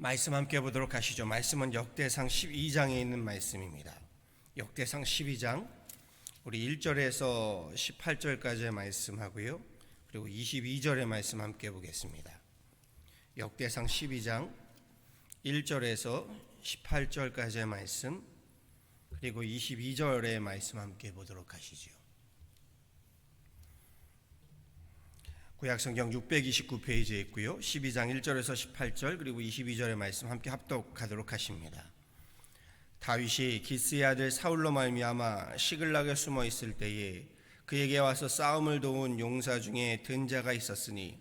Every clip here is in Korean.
말씀 함께 보도록 하시죠. 말씀은 역대상 12장에 있는 말씀입니다. 역대상 12장 우리 1절에서 18절까지의 말씀하고요. 그리고 22절의 말씀 함께 보겠습니다. 역대상 12장 1절에서 18절까지의 말씀 그리고 22절의 말씀 함께 보도록 하시죠. 구약성경 629페이지에 있고요. 12장 1절에서 18절 그리고 22절의 말씀 함께 합독하도록 하십니다. 다윗이 기스의 아들 사울로 말미암아 시글락에 숨어 있을 때에 그에게 와서 싸움을 도운 용사 중에 든 자가 있었으니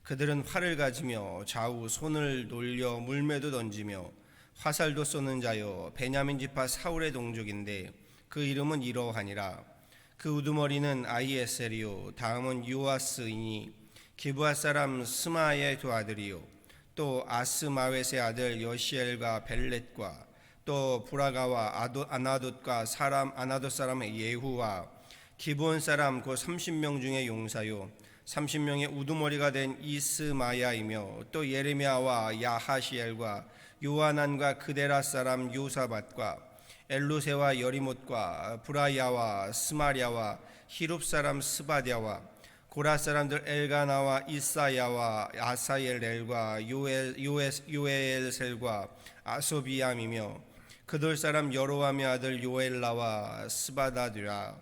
그들은 활을 가지며 좌우 손을 돌려 물매도 던지며 화살도 쏘는 자요 베냐민 지파 사울의 동족인데 그 이름은 이러하니라. 그 우두머리는 아히에셀이요 다음은 요아스이니 기브아 사람 스마야의 두 아들이요 또 아스마웻의 아들 여시엘과 벨렛과 또 브라가와 아나돗과 아나돗 사람 예후와 기브온 사람 곧 30명 중에 용사요 30명의 우두머리가 된 이스마야이며 또 예레미야와 야하시엘과 요하난과 그데라 사람 요사밧과 엘루세와 여리못과 브라야와 스마랴와 히룹 사람 스바랴와 고라 사람들 엘가나와 이사야와 아사엘엘과 요엘셀과 아소비암이며 그들 사람 여로함의 아들 요엘라와 스바다드라.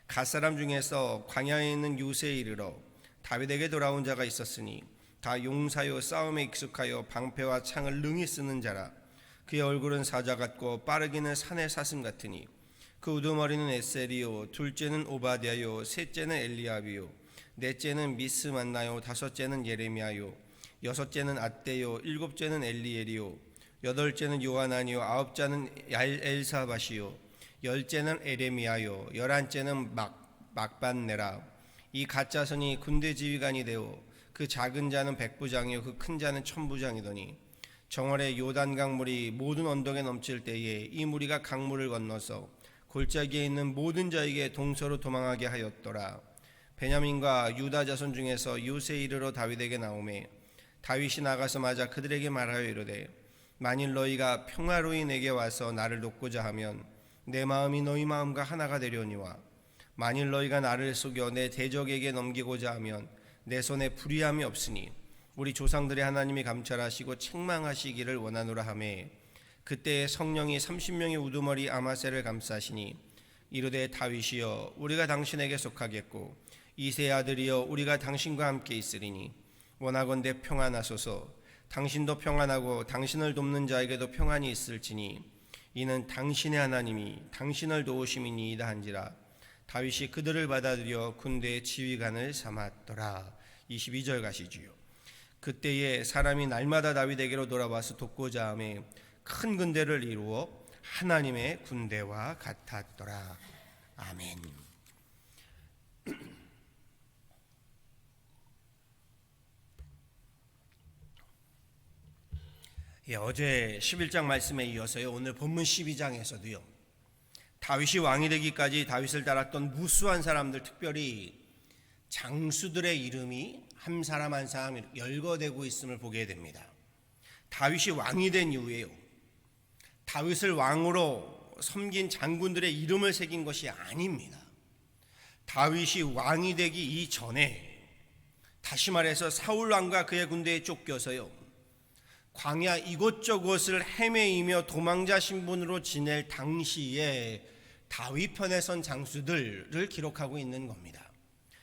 갓 사람 중에서 광야에 있는 요새에 이르러 다윗에게 돌아온 자가 있었으니 다 용사요 싸움에 익숙하여 방패와 창을 능히 쓰는 자라. 그의 얼굴은 사자 같고 빠르기는 산의 사슴 같으니 그 우두머리는 에셀이요 둘째는 오바댜요 셋째는 엘리압이요 넷째는 미스만나요 다섯째는 예레미야요 여섯째는 앗대요 일곱째는 엘리엘이요 여덟째는 요하나니요 아홉째는 엘사밧이요 열째는 에레미야요 열한째는 막반네라. 이 가짜선이 군대 지휘관이 되어 그 작은 자는 백부장이요 그 큰 자는 천부장이더니 정월에 요단강 물이 모든 언덕에 넘칠 때에 이 무리가 강물을 건너서 골짜기에 있는 모든 자에게 동서로 도망하게 하였더라. 베냐민과 유다 자손 중에서 요새에 이르러 다윗에게 나오매 다윗이 나가서 맞아 그들에게 말하여 이르되 만일 너희가 평화로이 내게 와서 나를 돕고자 하면 내 마음이 너희 마음과 하나가 되려니와 만일 너희가 나를 속여 내 대적에게 넘기고자 하면 내 손에 불의함이 없으니 우리 조상들의 하나님이 감찰하시고 책망하시기를 원하노라 하매 그때에 성령이 30명의 우두머리 아마셀을 감싸시니 이르되 다윗이여 우리가 당신에게 속하겠고 이새의 아들이여 우리가 당신과 함께 있으리니 원하건대 평안하소서. 당신도 평안하고 당신을 돕는 자에게도 평안이 있을지니 이는 당신의 하나님이 당신을 도우심이니이다 한지라. 다윗이 그들을 받아들여 군대의 지휘관을 삼았더라. 22절 가시지요. 그때에 사람이 날마다 다윗에게로 돌아와서 돕고자 하며 큰 군대를 이루어 하나님의 군대와 같았더라. 아멘. 어제 11장 말씀에 이어서요 오늘 본문 12장에서도요 다윗이 왕이 되기까지 다윗을 따랐던 무수한 사람들, 특별히 장수들의 이름이 한 사람 한 사람 열거되고 있음을 보게 됩니다. 다윗이 왕이 된 이후에요 다윗을 왕으로 섬긴 장군들의 이름을 새긴 것이 아닙니다. 다윗이 왕이 되기 이전에, 다시 말해서 사울 왕과 그의 군대에 쫓겨서요 광야 이곳저곳을 헤매이며 도망자 신분으로 지낼 당시에 다윗 편에 선 장수들을 기록하고 있는 겁니다.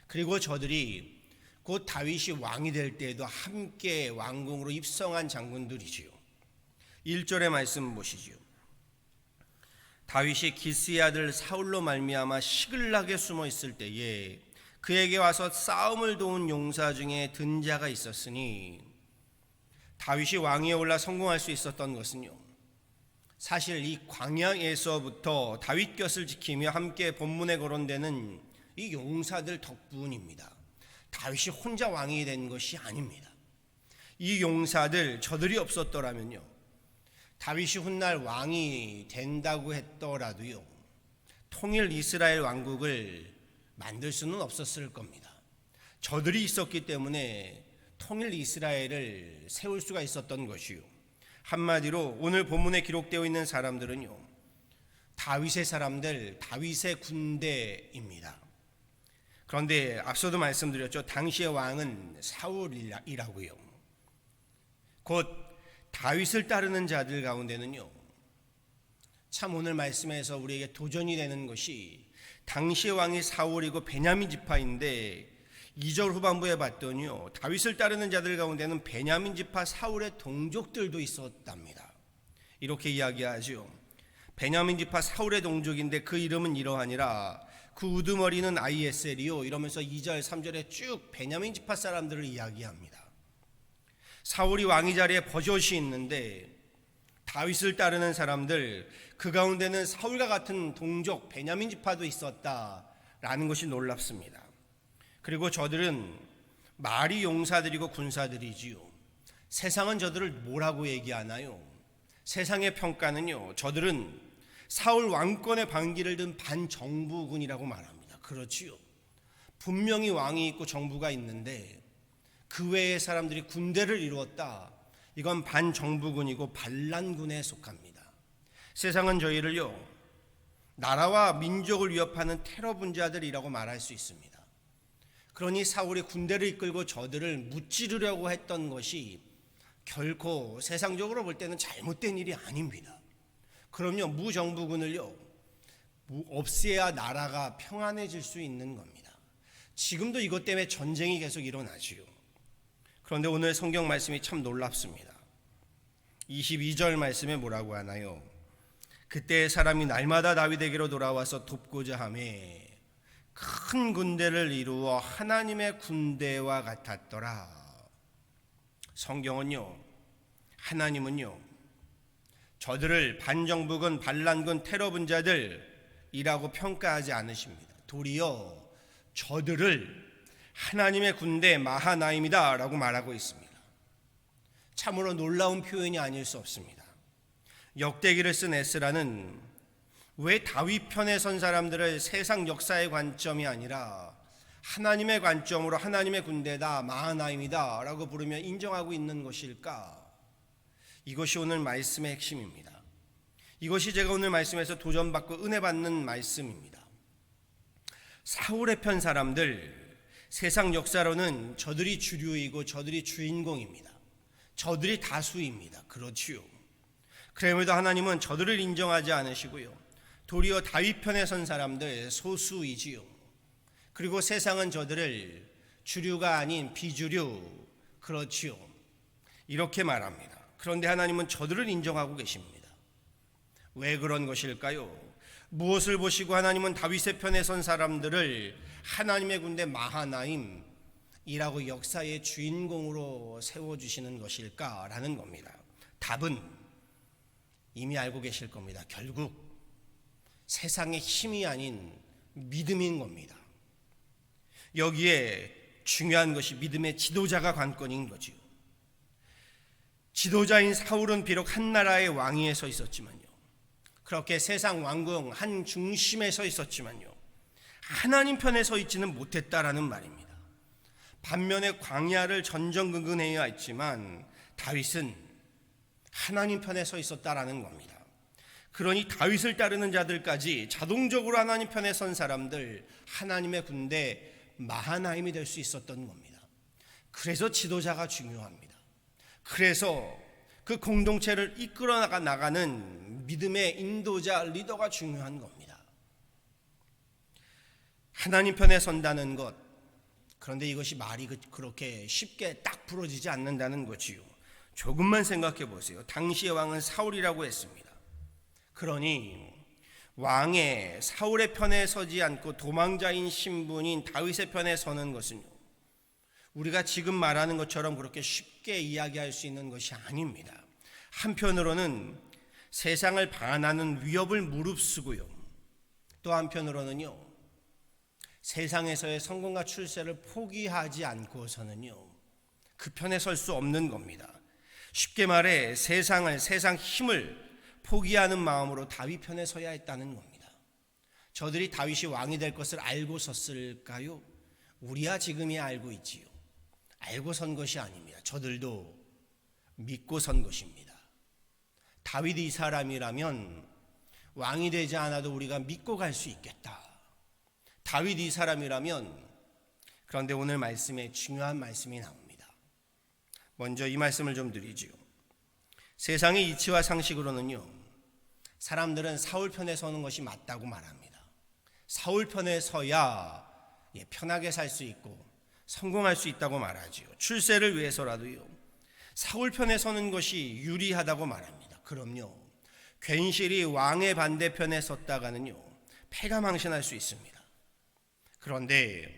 그리고 저들이 곧 다윗이 왕이 될 때에도 함께 왕궁으로 입성한 장군들이지요. 1절의 말씀 보시죠. 다윗이 기스의 아들 사울로 말미암아 시글락에 숨어 있을 때에 그에게 와서 싸움을 도운 용사 중에 든 자가 있었으니, 다윗이 왕위에 올라 성공할 수 있었던 것은요 사실 이 광야에서부터 다윗 곁을 지키며 함께 본문에 거론되는 이 용사들 덕분입니다. 다윗이 혼자 왕이 된 것이 아닙니다. 이 용사들, 저들이 없었더라면요 다윗이 훗날 왕이 된다고 했더라도요 통일 이스라엘 왕국을 만들 수는 없었을 겁니다. 저들이 있었기 때문에 통일 이스라엘을 세울 수가 있었던 것이요 한마디로 오늘 본문에 기록되어 있는 사람들은요, 다윗의 사람들, 다윗의 군대입니다. 그런데 앞서도 말씀드렸죠. 당시의 왕은 사울이라고요. 곧 다윗을 따르는 자들 가운데는요, 참 오늘 말씀에서 우리에게 도전이 되는 것이 당시의 왕이 사울이고 베냐민 지파인데 2절 후반부에 봤더니요, 다윗을 따르는 자들 가운데는 베냐민 지파 사울의 동족들도 있었답니다. 이렇게 이야기하죠. 베냐민 지파 사울의 동족인데 그 이름은 이러하니라. 그 우두머리는 아이에셀이요. 이러면서 2절 3절에 쭉 베냐민 지파 사람들을 이야기합니다. 사울이 왕위 자리에 버젓이 있는데 다윗을 따르는 사람들, 그 가운데는 사울과 같은 동족 베냐민 지파도 있었다라는 것이 놀랍습니다. 그리고 저들은 말이 용사들이고 군사들이지요. 세상은 저들을 뭐라고 얘기하나요? 세상의 평가는요, 저들은 사울 왕권의 반기를 든 반정부군이라고 말합니다. 그렇지요. 분명히 왕이 있고 정부가 있는데 그 외의 사람들이 군대를 이루었다. 이건 반정부군이고 반란군에 속합니다. 세상은 저희를요, 나라와 민족을 위협하는 테러 분자들이라고 말할 수 있습니다. 그러니 사울이 군대를 이끌고 저들을 무찌르려고 했던 것이 결코 세상적으로 볼 때는 잘못된 일이 아닙니다. 그럼요, 무정부군을요, 없애야 나라가 평안해질 수 있는 겁니다. 지금도 이것 때문에 전쟁이 계속 일어나지요. 그런데 오늘 성경 말씀이 참 놀랍습니다. 22절 말씀에 뭐라고 하나요? 그때 사람이 날마다 다윗에게로 돌아와서 돕고자 하매 큰 군대를 이루어 하나님의 군대와 같았더라. 성경은요, 하나님은요, 저들을 반정부군, 반란군, 테러 분자들이라고 평가하지 않으십니다. 도리어 저들을 하나님의 군대 마하나임이다 라고 말하고 있습니다. 참으로 놀라운 표현이 아닐 수 없습니다. 역대기를 쓴 에스라는 왜 다윗 편에 선 사람들을 세상 역사의 관점이 아니라 하나님의 관점으로 하나님의 군대다, 마하나임이다 라고 부르며 인정하고 있는 것일까? 이것이 오늘 말씀의 핵심입니다. 이것이 제가 오늘 말씀에서 도전받고 은혜 받는 말씀입니다. 사울의 편 사람들, 세상 역사로는 저들이 주류이고 저들이 주인공입니다. 저들이 다수입니다. 그렇지요. 그럼에도 하나님은 저들을 인정하지 않으시고요, 도리어 다윗 편에 선 사람들 소수이지요. 그리고 세상은 저들을 주류가 아닌 비주류, 그렇지요, 이렇게 말합니다. 그런데 하나님은 저들을 인정하고 계십니다. 왜 그런 것일까요? 무엇을 보시고 하나님은 다윗의 편에 선 사람들을 하나님의 군대 마하나임이라고 역사의 주인공으로 세워주시는 것일까라는 겁니다. 답은 이미 알고 계실 겁니다. 결국 세상의 힘이 아닌 믿음인 겁니다. 여기에 중요한 것이 믿음의 지도자가 관건인 거지요. 지도자인 사울은 비록 한 나라의 왕위에 서 있었지만요, 그렇게 세상 왕궁 한 중심에 서 있었지만요, 하나님 편에 서 있지는 못했다라는 말입니다. 반면에 광야를 전전긍긍해야 했지만 다윗은 하나님 편에 서 있었다라는 겁니다. 그러니 다윗을 따르는 자들까지 자동적으로 하나님 편에 선 사람들, 하나님의 군대 마하나임이 될 수 있었던 겁니다. 그래서 지도자가 중요합니다. 그래서 그 공동체를 이끌어 나가는 믿음의 인도자, 리더가 중요한 겁니다. 하나님 편에 선다는 것, 그런데 이것이 말이 그렇게 쉽게 딱 부러지지 않는다는 거지요. 조금만 생각해 보세요. 당시의 왕은 사울이라고 했습니다. 그러니 왕의 사울의 편에 서지 않고 도망자인 신분인 다윗의 편에 서는 것은요, 우리가 지금 말하는 것처럼 그렇게 쉽게 이야기할 수 있는 것이 아닙니다. 한편으로는 세상을 반하는 위협을 무릅쓰고요, 또 한편으로는요, 세상에서의 성공과 출세를 포기하지 않고서는요, 그 편에 설 수 없는 겁니다. 쉽게 말해 세상 힘을 포기하는 마음으로 다윗 편에 서야 했다는 겁니다. 저들이 다윗이 왕이 될 것을 알고 섰을까요? 우리야 지금이야 알고 있지요. 알고 선 것이 아닙니다. 저들도 믿고 선 것입니다. 다윗 이 사람이라면 왕이 되지 않아도 우리가 믿고 갈 수 있겠다. 다윗 이 사람이라면. 그런데 오늘 말씀에 중요한 말씀이 나옵니다. 먼저 이 말씀을 좀 드리지요. 세상의 이치와 상식으로는요, 사람들은 사울 편에 서는 것이 맞다고 말합니다. 사울 편에 서야 편하게 살 수 있고 성공할 수 있다고 말하지요. 출세를 위해서라도요, 사울 편에 서는 것이 유리하다고 말합니다. 그럼요, 괜시리 왕의 반대편에 섰다가는요, 패가 망신할 수 있습니다. 그런데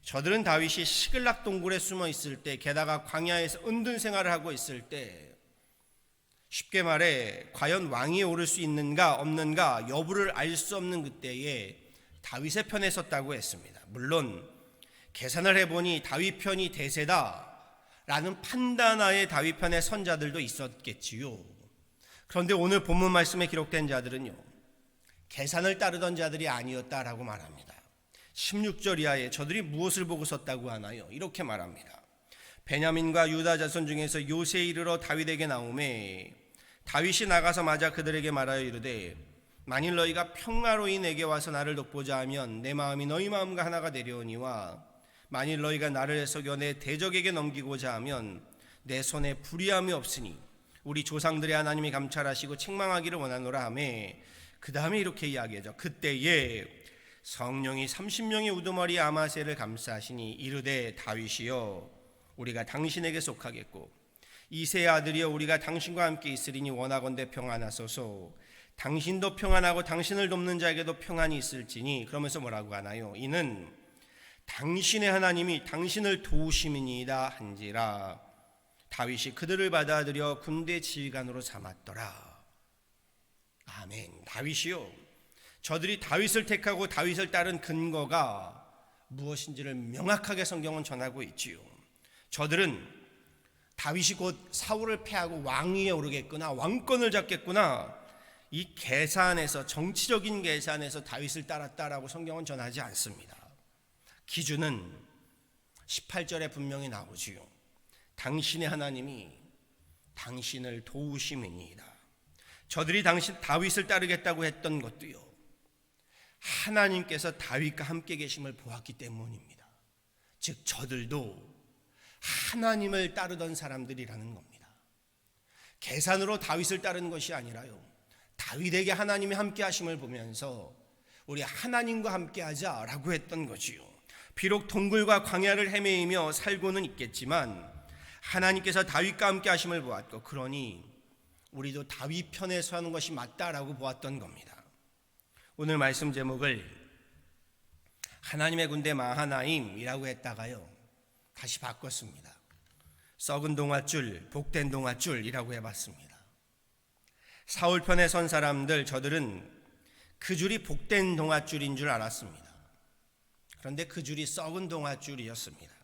저들은 다윗이 시글락 동굴에 숨어 있을 때, 게다가 광야에서 은둔 생활을 하고 있을 때, 쉽게 말해 과연 왕이 오를 수 있는가 없는가 여부를 알 수 없는 그때에 다윗의 편에 섰다고 했습니다. 물론 계산을 해보니 다윗 편이 대세다라는 판단하에 다윗 편의 선자들도 있었겠지요. 그런데 오늘 본문 말씀에 기록된 자들은요, 계산을 따르던 자들이 아니었다라고 말합니다. 16절 이하에 저들이 무엇을 보고 섰다고 하나요? 이렇게 말합니다. 베냐민과 유다 자손 중에서 요새에 이르러 다윗에게 나오매 다윗이 나가서 맞아 그들에게 말하여 이르되 만일 너희가 평화로이 내게 와서 나를 돕고자 하면 내 마음이 너희 마음과 하나가 되려니와 만일 너희가 나를 속여 내 대적에게 넘기고자 하면 내 손에 불의함이 없으니 우리 조상들의 하나님이 감찰하시고 책망하기를 원하노라 하매, 그 다음에 이렇게 이야기하죠. 그때에 성령이 30명의 우두머리 아마새를 감싸시니 이르되 다윗이여 우리가 당신에게 속하겠고 이새의 아들이여 우리가 당신과 함께 있으리니 원하건대 평안하소서. 당신도 평안하고 당신을 돕는 자에게도 평안이 있을지니. 그러면서 뭐라고 하나요? 이는 당신의 하나님이 당신을 도우심이니이다 한지라. 다윗이 그들을 받아들여 군대 지휘관으로 삼았더라. 아멘. 다윗이요, 저들이 다윗을 택하고 다윗을 따른 근거가 무엇인지를 명확하게 성경은 전하고 있지요. 저들은 다윗이 곧 사울을 패하고 왕위에 오르겠구나, 왕권을 잡겠구나, 이 계산에서, 정치적인 계산에서 다윗을 따랐다라고 성경은 전하지 않습니다. 기준은 18절에 분명히 나오지요. 당신의 하나님이 당신을 도우심이니이다. 저들이 다윗을 따르겠다고 했던 것도요, 하나님께서 다윗과 함께 계심을 보았기 때문입니다. 즉 저들도 하나님을 따르던 사람들이라는 겁니다. 계산으로 다윗을 따른 것이 아니라요, 다윗에게 하나님이 함께 하심을 보면서 우리 하나님과 함께 하자라고 했던 거지요. 비록 동굴과 광야를 헤매이며 살고는 있겠지만 하나님께서 다윗과 함께 하심을 보았고, 그러니 우리도 다윗 편에 서는 것이 맞다라고 보았던 겁니다. 오늘 말씀 제목을 하나님의 군대 마하나임이라고 했다가요, 다시 바꿨습니다. 썩은 동아줄, 복된 동아줄이라고 해봤습니다. 사울 편에 선 사람들, 저들은 그 줄이 복된 동아줄인 줄 알았습니다. 그런데 그 줄이 썩은 동아줄이었습니다.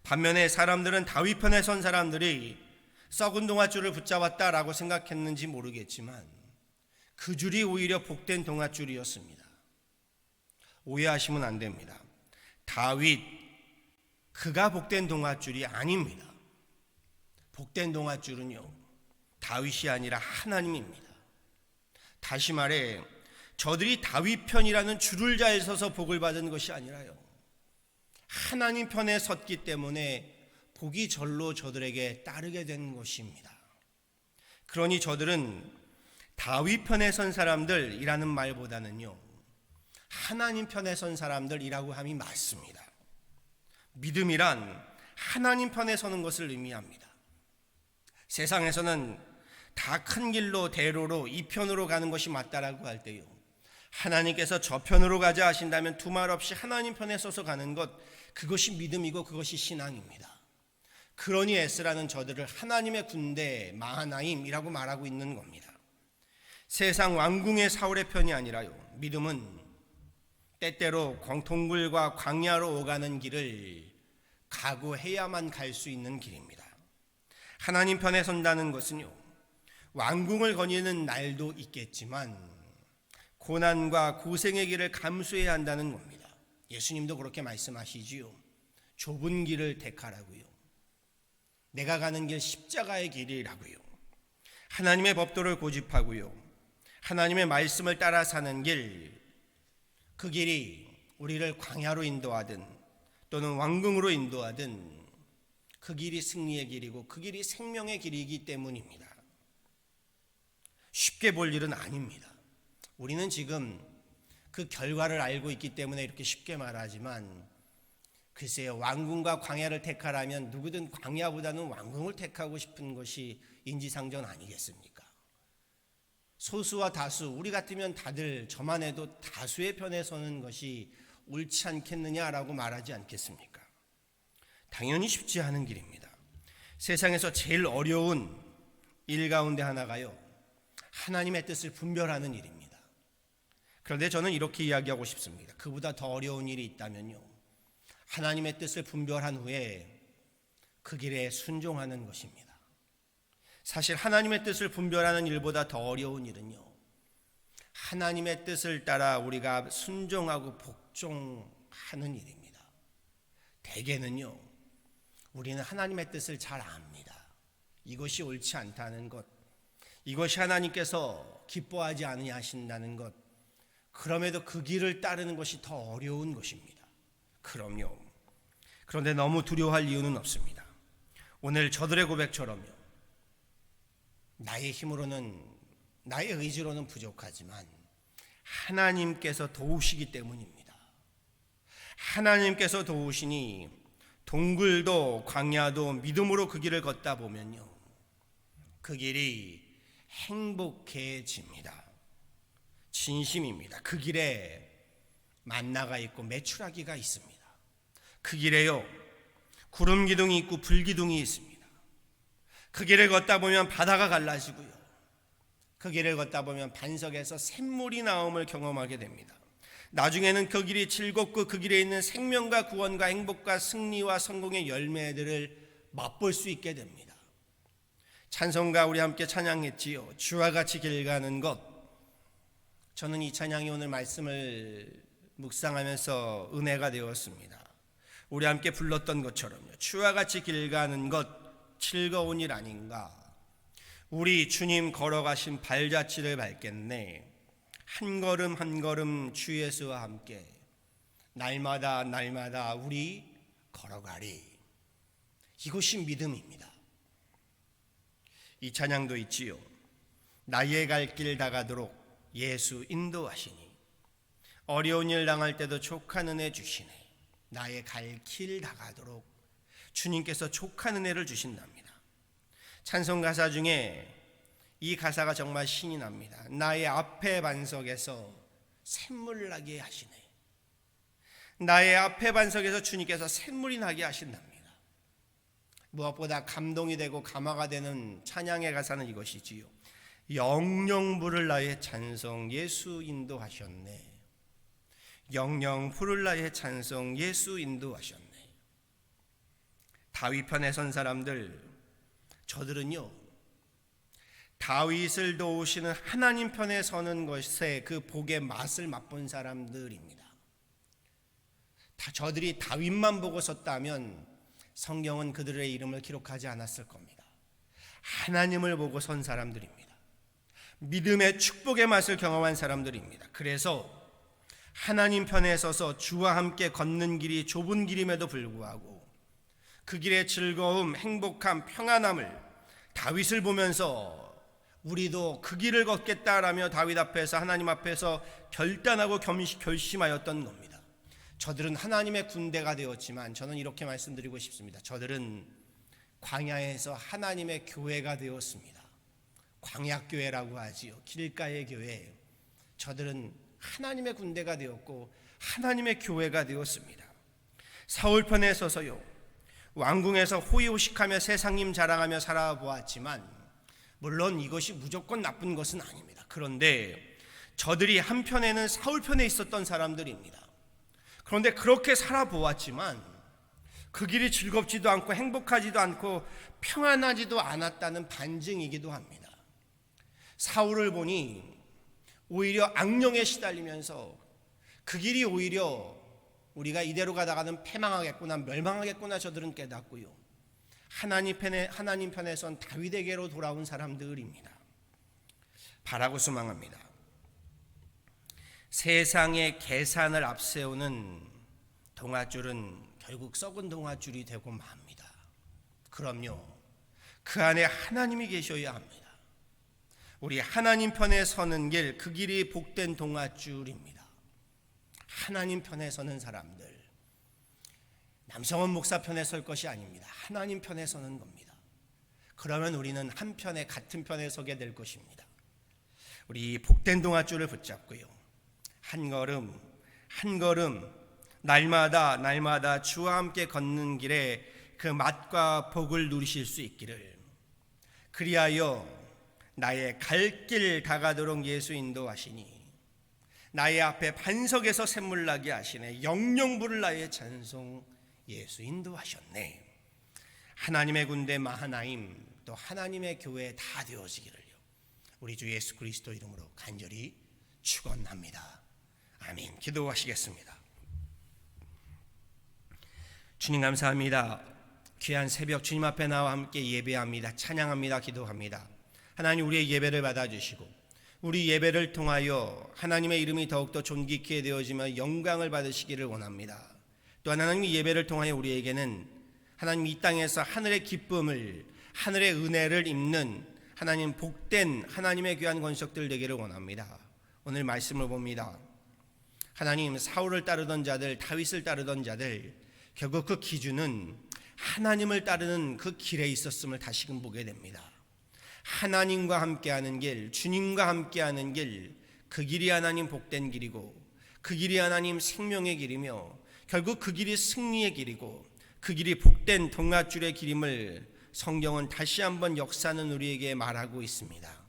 반면에 사람들은 다윗 편에 선 사람들이 썩은 동아줄을 붙잡았다라고 생각했는지 모르겠지만 그 줄이 오히려 복된 동아줄이었습니다. 오해하시면 안 됩니다. 다윗, 그가 복된 동아줄이 아닙니다. 복된 동아줄은요, 다윗이 아니라 하나님입니다. 다시 말해 저들이 다윗 편이라는 줄을 잘 서서 복을 받은 것이 아니라요, 하나님 편에 섰기 때문에 복이 절로 저들에게 따르게 된 것입니다. 그러니 저들은 다윗 편에 선 사람들이라는 말보다는요, 하나님 편에 선 사람들이라고 함이 맞습니다. 믿음이란 하나님 편에 서는 것을 의미합니다. 세상에서는 다 큰 길로, 대로로 이 편으로 가는 것이 맞다라고 할 때요, 하나님께서 저 편으로 가자 하신다면 두말 없이 하나님 편에 서서 가는 것, 그것이 믿음이고 그것이 신앙입니다. 그러니 에스라는 저들을 하나님의 군대 마하나임이라고 말하고 있는 겁니다. 세상 왕궁의 사울의 편이 아니라요, 믿음은 때때로 동굴과 광야로 오가는 길을 각오해야만 갈 수 있는 길입니다. 하나님 편에 선다는 것은요, 왕궁을 거니는 날도 있겠지만 고난과 고생의 길을 감수해야 한다는 겁니다. 예수님도 그렇게 말씀하시지요. 좁은 길을 택하라고요. 내가 가는 길 십자가의 길이라고요. 하나님의 법도를 고집하고요, 하나님의 말씀을 따라 사는 길, 그 길이 우리를 광야로 인도하든 또는 왕궁으로 인도하든 그 길이 승리의 길이고 그 길이 생명의 길이기 때문입니다. 쉽게 볼 일은 아닙니다. 우리는 지금 그 결과를 알고 있기 때문에 이렇게 쉽게 말하지만, 글쎄요, 왕궁과 광야를 택하라면 누구든 광야보다는 왕궁을 택하고 싶은 것이 인지상정 아니겠습니까? 소수와 다수, 우리 같으면 다들 저만 해도 다수의 편에 서는 것이 옳지 않겠느냐라고 말하지 않겠습니까? 당연히 쉽지 않은 길입니다. 세상에서 제일 어려운 일 가운데 하나가요, 하나님의 뜻을 분별하는 일입니다. 그런데 저는 이렇게 이야기하고 싶습니다. 그보다 더 어려운 일이 있다면요, 하나님의 뜻을 분별한 후에 그 길에 순종하는 것입니다. 사실 하나님의 뜻을 분별하는 일보다 더 어려운 일은요, 하나님의 뜻을 따라 우리가 순종하고 복종하는 일입니다. 대개는요, 우리는 하나님의 뜻을 잘 압니다. 이것이 옳지 않다는 것, 이것이 하나님께서 기뻐하지 아니하신다는 것, 그럼에도 그 길을 따르는 것이 더 어려운 것입니다. 그럼요. 그런데 너무 두려워할 이유는 없습니다. 오늘 저들의 고백처럼요, 나의 힘으로는, 나의 의지로는 부족하지만 하나님께서 도우시기 때문입니다. 하나님께서 도우시니 동굴도 광야도 믿음으로 그 길을 걷다 보면요, 그 길이 행복해집니다. 진심입니다. 그 길에 만나가 있고 메추라기가 있습니다. 그 길에요, 구름 기둥이 있고 불 기둥이 있습니다. 그 길을 걷다 보면 바다가 갈라지고요, 그 길을 걷다 보면 반석에서 샘물이 나옴을 경험하게 됩니다. 나중에는 그 길이 즐겁고 그 길에 있는 생명과 구원과 행복과 승리와 성공의 열매들을 맛볼 수 있게 됩니다. 찬송가 우리 함께 찬양했지요. 주와 같이 길 가는 것. 저는 이 찬양이 오늘 말씀을 묵상하면서 은혜가 되었습니다. 우리 함께 불렀던 것처럼요, 주와 같이 길 가는 것 즐거운 일 아닌가. 우리 주님 걸어가신 발자취를 밟겠네. 한 걸음 한 걸음 주 예수와 함께 날마다 날마다 우리 걸어가리. 이것이 믿음입니다. 이 찬양도 있지요. 나의 갈 길 다가도록 예수 인도하시니, 어려운 일 당할 때도 족한 은혜 주시네. 나의 갈 길 다가도록 주님께서 족한 은혜를 주신답니다. 찬송 가사 중에 이 가사가 정말 신이 납니다. 나의 앞에 반석에서 샘물 나게 하시네. 나의 앞에 반석에서 주님께서 샘물이 나게 하신답니다. 무엇보다 감동이 되고 감화가 되는 찬양의 가사는 이것이지요. 영영 부를 나의 찬송 예수 인도하셨네. 영영 부를 나의 찬송 예수 인도하셨네. 다윗 편에 선 사람들, 저들은요, 다윗을 도우시는 하나님 편에 서는 것에 그 복의 맛을 맛본 사람들입니다. 저들이 다윗만 보고 섰다면 성경은 그들의 이름을 기록하지 않았을 겁니다. 하나님을 보고 선 사람들입니다. 믿음의 축복의 맛을 경험한 사람들입니다. 그래서 하나님 편에 서서 주와 함께 걷는 길이 좁은 길임에도 불구하고 그 길의 즐거움, 행복함, 평안함을 다윗을 보면서 우리도 그 길을 걷겠다라며 다윗 앞에서, 하나님 앞에서 결단하고 결심하였던 겁니다. 저들은 하나님의 군대가 되었지만 저는 이렇게 말씀드리고 싶습니다. 저들은 광야에서 하나님의 교회가 되었습니다. 광야교회라고 하지요. 길가의 교회. 저들은 하나님의 군대가 되었고 하나님의 교회가 되었습니다. 사울 편에 서서요, 왕궁에서 호의호식하며 세상님 자랑하며 살아보았지만 물론 이것이 무조건 나쁜 것은 아닙니다. 그런데 저들이 한편에는 사울 편에 있었던 사람들입니다. 그런데 그렇게 살아보았지만 그 길이 즐겁지도 않고 행복하지도 않고 평안하지도 않았다는 반증이기도 합니다. 사울을 보니 오히려 악령에 시달리면서 그 길이 오히려 우리가 이대로 가다가는 패망하겠구나, 멸망하겠구나 저들은 깨닫고요, 하나님 편에 선 다윗에게로 돌아온 사람들입니다. 바라고 소망합니다. 세상의 계산을 앞세우는 동아줄은 결국 썩은 동아줄이 되고 맙니다. 그럼요, 그 안에 하나님이 계셔야 합니다. 우리 하나님 편에 서는 길, 그 길이 복된 동아줄입니다. 하나님 편에 서는 사람들, 남성원 목사 편에 설 것이 아닙니다. 하나님 편에 서는 겁니다. 그러면 우리는 한 편에, 같은 편에 서게 될 것입니다. 우리 복된 동아줄을 붙잡고요, 한 걸음 한 걸음 날마다 주와 함께 걷는 길에 그 맛과 복을 누리실 수 있기를, 그리하여 나의 갈 길 다가도록 예수 인도하시니 나의 앞에 반석에서 샘물 나게 하시네. 영영 부를 나의 찬송 예수 인도하셨네. 하나님의 군대 마하나임, 또 하나님의 교회 다 되어지기를요, 우리 주 예수 그리스도 이름으로 간절히 축원합니다. 아멘. 기도하시겠습니다. 주님 감사합니다. 귀한 새벽 주님 앞에 나와 함께 예배합니다. 찬양합니다. 기도합니다. 하나님, 우리의 예배를 받아주시고 우리 예배를 통하여 하나님의 이름이 더욱더 존귀케 되어지며 영광을 받으시기를 원합니다. 또한 하나님의 예배를 통하여 우리에게는 하나님 이 땅에서 하늘의 기쁨을, 하늘의 은혜를 입는 하나님 복된 하나님의 귀한 권속들 되기를 원합니다. 오늘 말씀을 봅니다. 하나님, 사울을 따르던 자들, 다윗을 따르던 자들, 결국 그 기준은 하나님을 따르는 그 길에 있었음을 다시금 보게 됩니다. 하나님과 함께하는 길, 주님과 함께하는 길, 그 길이 하나님 복된 길이고, 그 길이 하나님 생명의 길이며, 결국 그 길이 승리의 길이고, 그 길이 복된 동아줄의 길임을 성경은 다시 한번 역사는 우리에게 말하고 있습니다.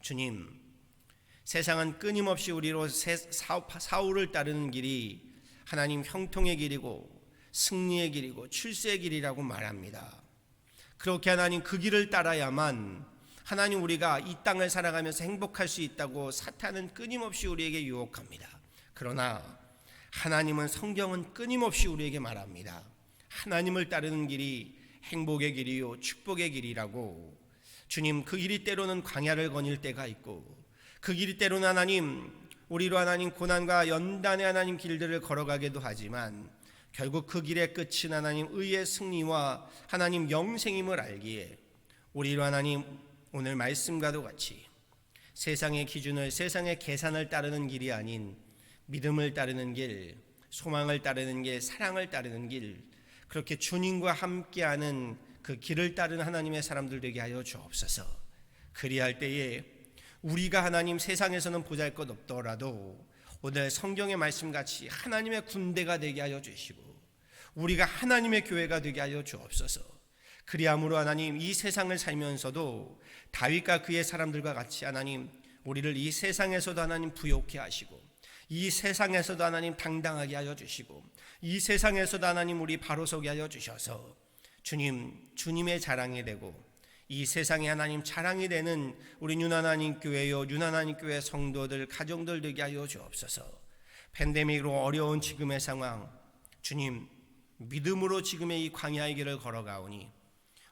주님, 세상은 끊임없이 우리로 사울을 따르는 길이 하나님 형통의 길이고 승리의 길이고 출세의 길이라고 말합니다. 그렇게 하나님 그 길을 따라야만 하나님 우리가 이 땅을 살아가면서 행복할 수 있다고 사탄은 끊임없이 우리에게 유혹합니다. 그러나 하나님은, 성경은 끊임없이 우리에게 말합니다. 하나님을 따르는 길이 행복의 길이요 축복의 길이라고. 주님, 그 길이 때로는 광야를 거닐 때가 있고, 그 길이 때로는 하나님 우리로 하나님 고난과 연단의 하나님 길들을 걸어가기도 하지만, 결국 그 길의 끝은 하나님 의의 승리와 하나님 영생임을 알기에 우리로 하나님 오늘 말씀과도 같이 세상의 기준을, 세상의 계산을 따르는 길이 아닌 믿음을 따르는 길, 소망을 따르는 길, 사랑을 따르는 길, 그렇게 주님과 함께하는 그 길을 따르는 하나님의 사람들 되게 하여 주옵소서. 그리할 때에 우리가 하나님 세상에서는 보잘것 없더라도 오늘 성경의 말씀같이 하나님의 군대가 되게 하여 주시고 우리가 하나님의 교회가 되게 하여 주옵소서. 그리함으로 하나님 이 세상을 살면서도 다윗과 그의 사람들과 같이 하나님 우리를 이 세상에서도 하나님 부욕케 하시고, 이 세상에서도 하나님 당당하게 하여 주시고, 이 세상에서도 하나님 우리 바로 서게 하여 주셔서 주님의 자랑이 되고 이 세상에 하나님 자랑이 되는 우리 윤하나님 교회요, 윤하나님 교회 성도들, 가정들 되게 하여 주옵소서. 팬데믹으로 어려운 지금의 상황, 주님 믿음으로 지금의 이 광야의 길을 걸어가오니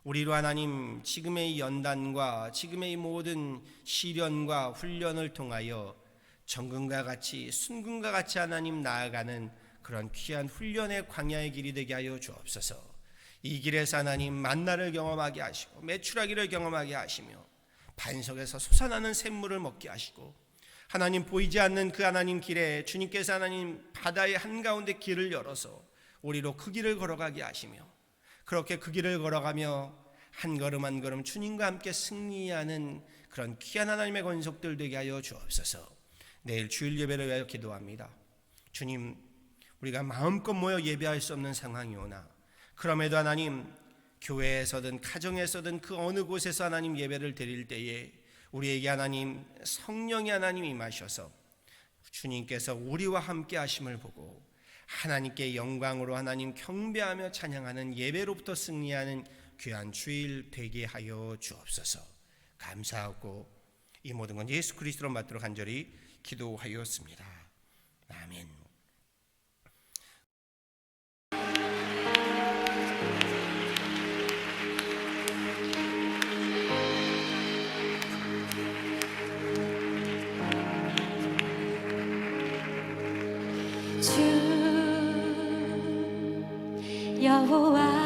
우리로 하나님 지금의 이 연단과 지금의 이 모든 시련과 훈련을 통하여 정금과 같이 순금과 같이 하나님 나아가는 그런 귀한 훈련의 광야의 길이 되게 하여 주옵소서. 이 길에서 하나님 만나를 경험하게 하시고 메추라기를 경험하게 하시며 반석에서 솟아나는 샘물을 먹게 하시고, 하나님 보이지 않는 그 하나님 길에 주님께서 하나님 바다의 한가운데 길을 열어서 우리로 그 길을 걸어가게 하시며, 그렇게 그 길을 걸어가며 한 걸음 한 걸음 주님과 함께 승리하는 그런 귀한 하나님의 권속들 되게 하여 주옵소서. 내일 주일 예배를 위하여 기도합니다. 주님, 우리가 마음껏 모여 예배할 수 없는 상황이 오나 그럼에도 하나님 교회에서든 가정에서든 그 어느 곳에서 하나님 예배를 드릴 때에 우리에게 하나님 성령이 하나님 임하셔서 주님께서 우리와 함께 하심을 보고 하나님께 영광으로 하나님 경배하며 찬양하는 예배로부터 승리하는 귀한 주일 되게 하여 주옵소서. 감사하고 이 모든 건 예수 그리스도로 받도록 간절히 기도하였습니다. 아멘. 여호와